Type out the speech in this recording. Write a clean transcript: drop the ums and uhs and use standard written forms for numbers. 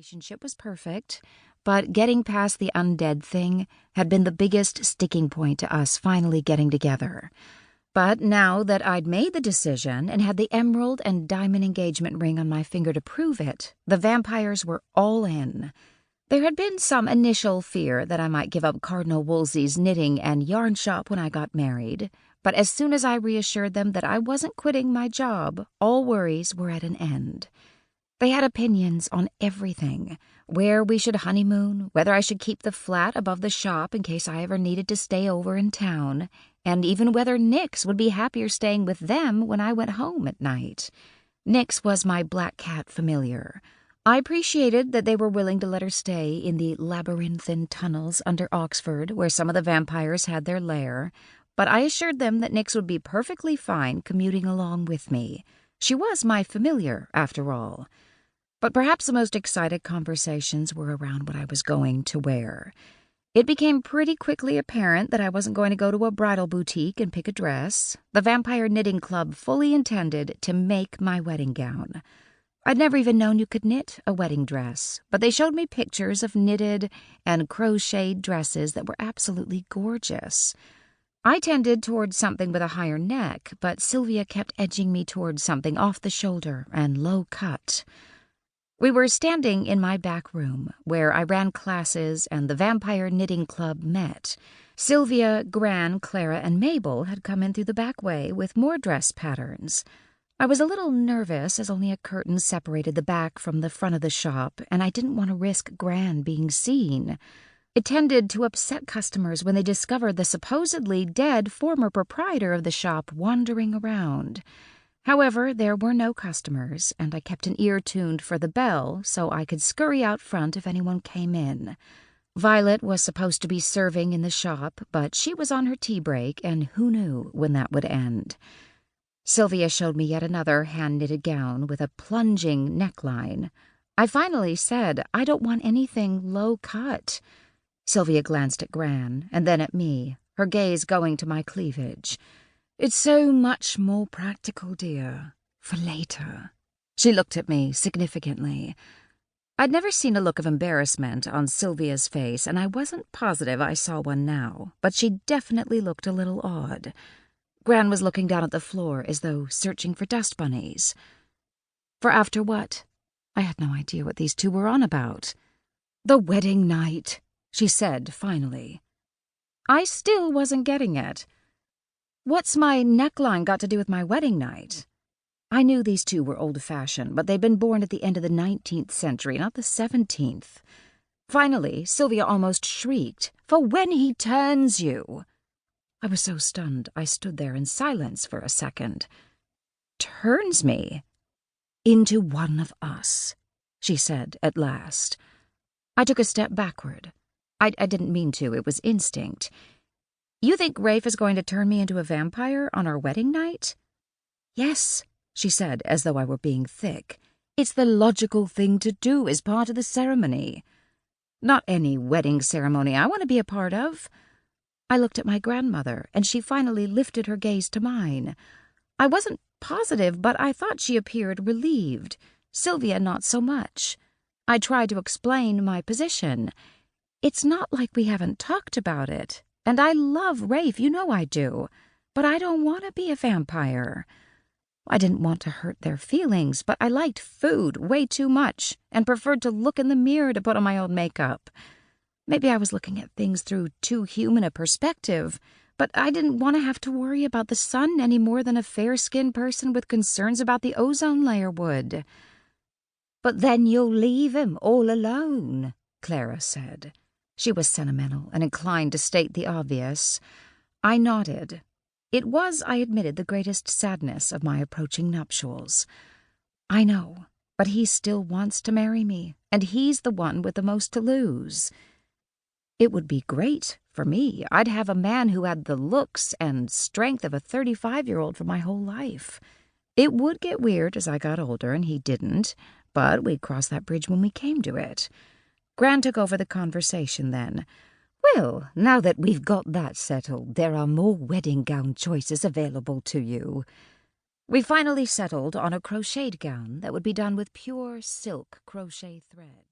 relationship was perfect, but getting past the undead thing had been the biggest sticking point to us finally getting together. But now that I'd made the decision and had the emerald and diamond engagement ring on my finger to prove it, the vampires were all in. There had been some initial fear that I might give up Cardinal Wolsey's knitting and yarn shop when I got married, but as soon as I reassured them that I wasn't quitting my job, all worries were at an end. They had opinions on everything: where we should honeymoon, whether I should keep the flat above the shop in case I ever needed to stay over in town, and even whether Nyx would be happier staying with them when I went home at night. Nyx was my black cat familiar. I appreciated that they were willing to let her stay in the labyrinthine tunnels under Oxford where some of the vampires had their lair, but I assured them that Nyx would be perfectly fine commuting along with me. She was my familiar, after all. But perhaps the most excited conversations were around what I was going to wear. It became pretty quickly apparent that I wasn't going to go to a bridal boutique and pick a dress. The Vampire Knitting Club fully intended to make my wedding gown. I'd never even known you could knit a wedding dress, but they showed me pictures of knitted and crocheted dresses that were absolutely gorgeous. I tended towards something with a higher neck, but Sylvia kept edging me towards something off the shoulder and low cut. We were standing in my back room, where I ran classes and the Vampire Knitting Club met. Sylvia, Gran, Clara, and Mabel had come in through the back way with more dress patterns. I was a little nervous as only a curtain separated the back from the front of the shop, and I didn't want to risk Gran being seen. It tended to upset customers when they discovered the supposedly dead former proprietor of the shop wandering around. However, there were no customers, and I kept an ear tuned for the bell so I could scurry out front if anyone came in. Violet was supposed to be serving in the shop, but she was on her tea break, and who knew when that would end. Sylvia showed me yet another hand-knitted gown with a plunging neckline. I finally said, "I don't want anything low-cut." Sylvia glanced at Gran, and then at me, her gaze going to my cleavage. "It's so much more practical, dear, for later." She looked at me significantly. I'd never seen a look of embarrassment on Sylvia's face, and I wasn't positive I saw one now, but she definitely looked a little odd. Gran was looking down at the floor as though searching for dust bunnies. For after what? I had no idea what these two were on about. "The wedding night," she said finally. I still wasn't getting it. What's my neckline got to do with my wedding night? I knew these two were old-fashioned, but they'd been born at the end of the 19th century, not the 17th. Finally, Sylvia almost shrieked, "For when he turns you!" I was so stunned I stood there in silence for a second. "Turns me?" "Into one of us," she said at last. I took a step backward. I didn't mean to, it was instinct. "You think Rafe is going to turn me into a vampire on our wedding night?" "Yes," she said, as though I were being thick. "It's the logical thing to do as part of the ceremony." "Not any wedding ceremony I want to be a part of." I looked at my grandmother, and she finally lifted her gaze to mine. I wasn't positive, but I thought she appeared relieved. Sylvia not so much. I tried to explain my position. "It's not like we haven't talked about it. And I love Rafe, you know I do. But I don't want to be a vampire." I didn't want to hurt their feelings, but I liked food way too much and preferred to look in the mirror to put on my own makeup. Maybe I was looking at things through too human a perspective, but I didn't want to have to worry about the sun any more than a fair-skinned person with concerns about the ozone layer would. "But then you'll leave him all alone," Clara said. She was sentimental and inclined to state the obvious. I nodded. It was, I admitted, the greatest sadness of my approaching nuptials. "I know, but he still wants to marry me, and he's the one with the most to lose." "It would be great for me. I'd have a man who had the looks and strength of a 35-year-old for my whole life. It would get weird as I got older, and he didn't, but we'd cross that bridge when we came to it." Gran took over the conversation then. "Well, now that we've got that settled, there are more wedding gown choices available to you." We finally settled on a crocheted gown that would be done with pure silk crochet thread.